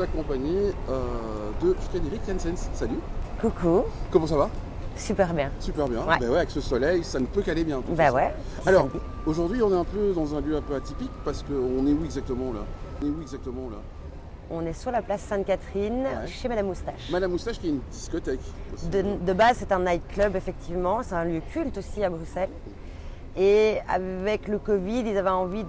accompagné de Frédéric Jensens. Salut. Coucou. Comment ça va? Super bien. Super bien. Ouais. Ben ouais, avec ce soleil, ça ne peut qu'aller bien. Bah ouais. Alors, aujourd'hui, on est un peu dans un lieu un peu atypique parce qu'on est où exactement là? On est sur la place Sainte-Catherine, Ouais. chez Madame Moustache. Madame Moustache qui est une discothèque. aussi. De base, c'est un nightclub, effectivement. C'est un lieu culte aussi à Bruxelles. Et avec le Covid, ils avaient envie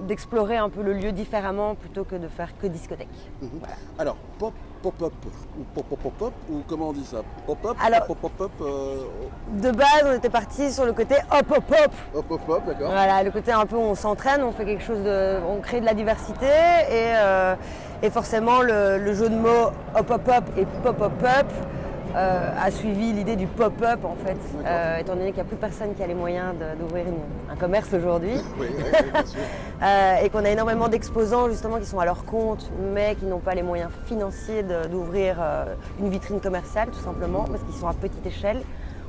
d'explorer un peu le lieu différemment plutôt que de faire que discothèque. Mhm. Voilà. Alors, pop-up ou pop-up ou comment on dit ça? Pop-up, Alors- pop-up, De base, on était parti sur le côté hop-hop-hop. hop-hop, d'accord. Voilà, le côté un peu où on s'entraîne, on fait quelque chose on crée de la diversité et forcément le jeu de mots hop-hop-hop et pop-up-up a suivi l'idée du pop-up en fait, étant donné qu'il n'y a plus personne qui a les moyens d'ouvrir un commerce aujourd'hui. Oui, bien sûr. Et qu'on a énormément d'exposants justement qui sont à leur compte mais qui n'ont pas les moyens financiers d'ouvrir une vitrine commerciale tout simplement parce qu'ils sont à petite échelle.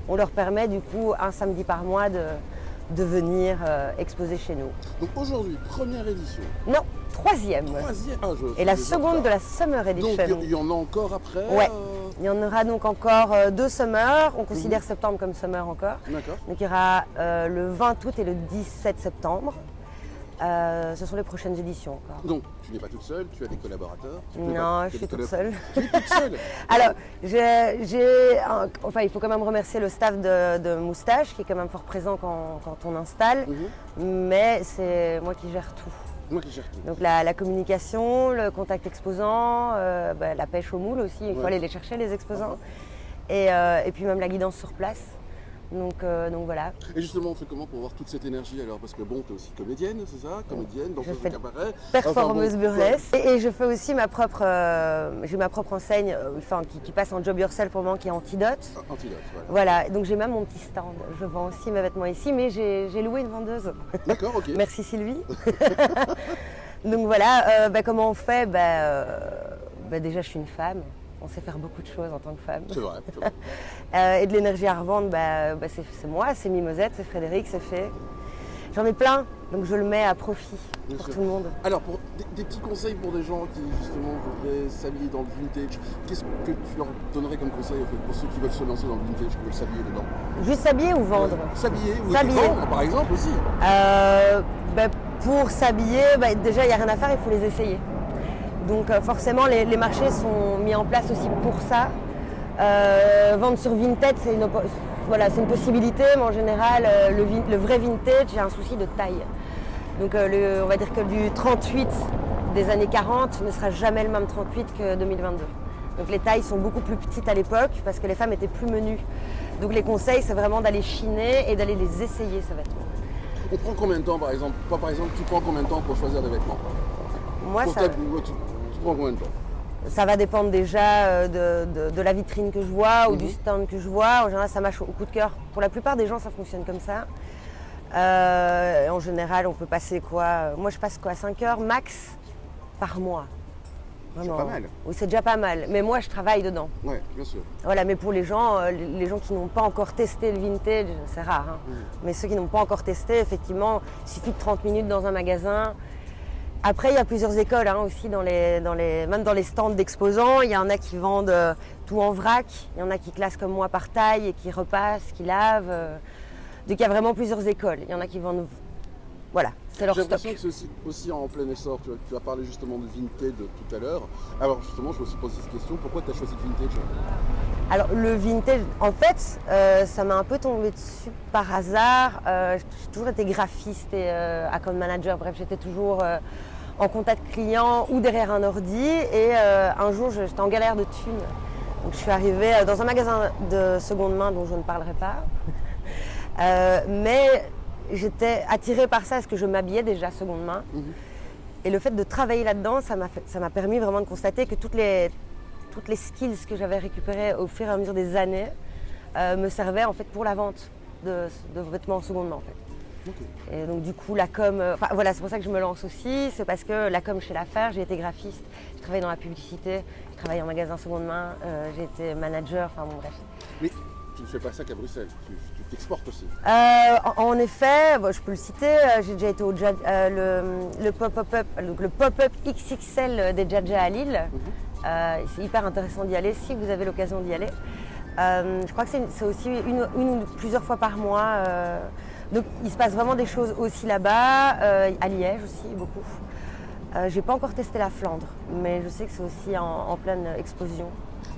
On leur permet du coup un samedi par mois de venir exposer chez nous. Donc aujourd'hui, première édition. Non, troisième. Troisième. Et la seconde de la Summer Edition. Donc il y en a encore après. Ouais. Il y en aura donc encore 2 summers. On considère septembre comme summer encore. D'accord. Donc il y aura le 20 août et le 17 septembre. Ce sont les prochaines éditions encore. Donc tu n'es pas toute seule, tu as des collaborateurs. Non, je suis toute seule. Tu es toute seule. Alors, il faut quand même remercier le staff de Moustache qui est quand même fort présent quand on installe. Mais c'est moi qui gère tout. Moi qui gère tout. Donc la communication, le contact exposant, la pêche au moule aussi, il faut Ouais. aller les chercher les exposants. Et puis même la guidance sur place. Donc voilà. Et justement, on fait comment pour avoir toute cette énergie alors? Parce que bon, tu es aussi comédienne, c'est ça? Comédienne, danseuse fais de cabaret. Performeuse Enfin, bon, burlesque. Et je fais aussi j'ai ma propre enseigne qui passe en job yourself pour moi qui est Antidote. Antidote, voilà. Voilà, donc j'ai même mon petit stand. Je vends aussi mes vêtements ici, mais j'ai loué une vendeuse. D'accord, ok. Merci Sylvie. Donc voilà, comment on fait déjà je suis une femme. On sait faire beaucoup de choses en tant que femme. C'est vrai. Et de l'énergie à revendre, c'est moi, c'est Mimosette, c'est Frédéric, c'est fait. J'en ai plein, donc je le mets à profit Bien pour sûr. tout le monde. Alors, pour des petits conseils pour des gens qui justement voudraient s'habiller dans le vintage, qu'est-ce que tu leur donnerais comme conseil en fait, pour ceux qui veulent se lancer dans le vintage, qui veulent s'habiller dedans? Juste s'habiller ou vendre? S'habiller ou S'habiller. vendre par exemple aussi. Pour s'habiller, déjà il n'y a rien à faire, il faut les essayer. Donc forcément les marchés sont mis en place aussi pour ça. Vendre sur Vinted, c'est une possibilité, mais en général le vrai vintage, il y a un souci de taille. Donc on va dire que du 38 des années 40 ne sera jamais le même 38 que 2022. Donc les tailles sont beaucoup plus petites à l'époque parce que les femmes étaient plus menues. Donc les conseils, c'est vraiment d'aller chiner et d'aller les essayer ces vêtements. On prend combien de temps par exemple? Toi par exemple, tu prends combien de temps pour choisir des vêtements? Moi, Tu prends combien de temps? ça va dépendre déjà de la vitrine que je vois ou du stand que je vois. En général, ça marche au coup de cœur. Pour la plupart des gens, ça fonctionne comme ça. En général, on peut passer moi, je passe 5 heures max par mois. C'est pas mal. Oui, c'est déjà pas mal. Mais moi, je travaille dedans. Oui, bien sûr. Voilà, mais pour les gens qui n'ont pas encore testé le vintage, c'est rare. Mais ceux qui n'ont pas encore testé, effectivement, il suffit de 30 minutes dans un magasin. Après, il y a plusieurs écoles aussi, même dans les stands d'exposants. Il y en a qui vendent tout en vrac. Il y en a qui classent comme moi par taille et qui repassent, qui lavent. Donc il y a vraiment plusieurs écoles. Il y en a qui vendent... Voilà, c'est leur J'ai stock. l'impression que c'est aussi en plein essor. Tu as parlé justement de vintage tout à l'heure. Alors justement, je me suis posé cette question. Pourquoi tu as choisi le vintage? Alors le vintage, en fait, ça m'a un peu tombé dessus par hasard. J'ai toujours été graphiste et account manager. Bref, j'étais toujours en contact client ou derrière un ordi. Et un jour, j'étais en galère de thunes. Donc je suis arrivée dans un magasin de seconde main dont je ne parlerai pas. Mais j'étais attirée par ça parce que je m'habillais déjà seconde main. Et le fait de travailler là-dedans, ça m'a permis vraiment de constater que toutes les skills que j'avais récupérées au fur et à mesure des années me servaient en fait pour la vente de vêtements en seconde main en fait. Et donc du coup la com, c'est pour ça que je me lance aussi, c'est parce que la com chez l'affaire, j'ai été graphiste, j'ai travaillé dans la publicité, j'ai travaillé en magasin seconde main, j'ai été manager, enfin bon bref. Mais tu ne fais pas ça qu'à Bruxelles, tu t'exportes aussi. En effet, bon, je peux le citer, j'ai déjà été au le pop-up XXL des Jadja à Lille. C'est hyper intéressant d'y aller si vous avez l'occasion d'y aller. Je crois que c'est aussi une ou plusieurs fois par mois. Donc il se passe vraiment des choses aussi là-bas, à Liège aussi beaucoup. J'ai pas encore testé la Flandre, mais je sais que c'est aussi en pleine explosion.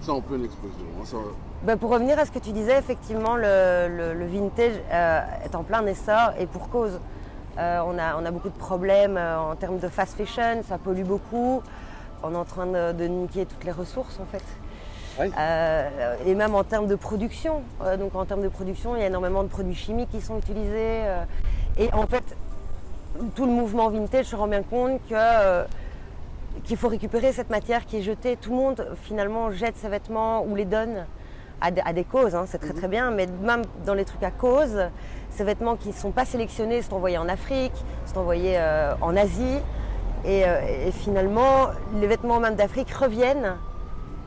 C'est en pleine explosion. Hein, ça... Pour revenir à ce que tu disais, effectivement, le vintage est en plein essor et pour cause. On a beaucoup de problèmes en termes de fast fashion, ça pollue beaucoup. On est en train de niquer toutes les ressources en fait. Oui. Et même en termes de production. Donc en termes de production, il y a énormément de produits chimiques qui sont utilisés. Et en fait, tout le mouvement vintage se rend bien compte qu'il faut récupérer cette matière qui est jetée. Tout le monde finalement jette ses vêtements ou les donne à des causes, hein, c'est très très bien, mais même dans les trucs à cause, ces vêtements qui ne sont pas sélectionnés sont envoyés en Afrique, sont envoyés en Asie, et finalement les vêtements même d'Afrique reviennent.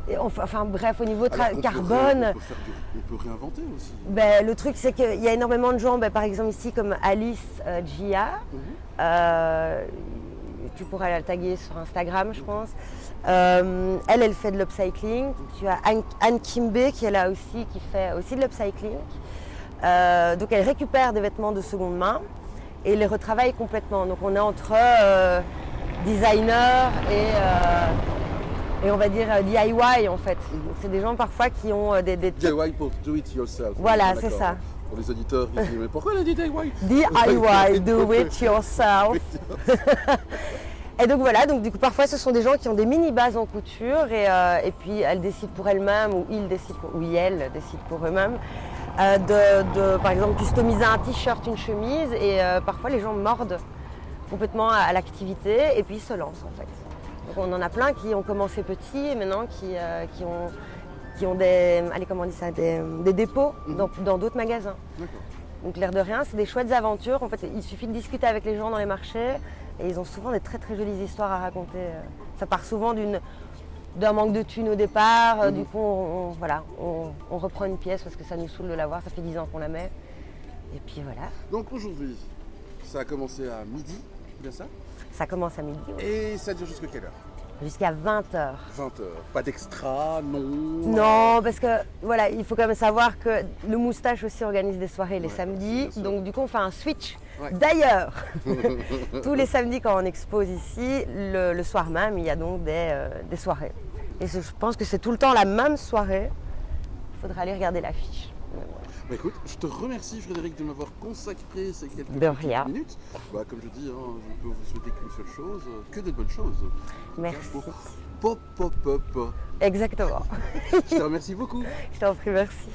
Et enfin bref, au niveau carbone... On peut réinventer aussi. Le truc c'est qu'il y a énormément de gens, par exemple ici comme Alice Gia, tu pourras la taguer sur Instagram je pense. Elle fait de l'upcycling. Tu as Anne Kimbe qui est là aussi, qui fait aussi de l'upcycling. Donc elle récupère des vêtements de seconde main et les retravaille complètement. Donc on est entre designer et on va dire DIY en fait. Donc c'est des gens parfois qui ont des DIY pour do it yourself. Voilà, c'est ça. Pour les auditeurs, ils disent mais pourquoi elle a dit DIY? DIY, do it yourself. Et donc voilà, donc du coup parfois ce sont des gens qui ont des mini bases en couture et puis elles décident pour elles-mêmes ou ils décident elles décident pour eux-mêmes de par exemple customiser un t-shirt, une chemise et parfois les gens mordent complètement à l'activité et puis ils se lancent en fait. Donc on en a plein qui ont commencé petits et maintenant qui ont des, des dépôts dans d'autres magasins. D'accord. Donc l'air de rien, c'est des chouettes aventures. En fait, il suffit de discuter avec les gens dans les marchés et ils ont souvent des très très jolies histoires à raconter. Ça part souvent d'un manque de thunes au départ. Du coup, on reprend une pièce parce que ça nous saoule de l'avoir. Ça fait 10 ans qu'on la met. Et puis voilà. Donc aujourd'hui, ça a commencé à midi, bien ça? Ça commence à midi. Oui. Et ça dure jusqu'à quelle heure? Jusqu'à 20h. 20h. Pas d'extra, non? Non, parce que voilà, il faut quand même savoir que le Moustache aussi organise des soirées les samedis. Donc du coup, on fait un switch. Ouais. D'ailleurs, tous les samedis quand on expose ici, le soir même, il y a donc des soirées. Et je pense que c'est tout le temps la même soirée. Il faudra aller regarder l'affiche. Écoute, je te remercie Frédéric de m'avoir consacré ces quelques minutes. Comme je dis, je ne peux vous souhaiter qu'une seule chose, que des bonnes choses. Merci. Pop, pop, pop. Exactement. Je te remercie beaucoup. Je t'en prie, merci.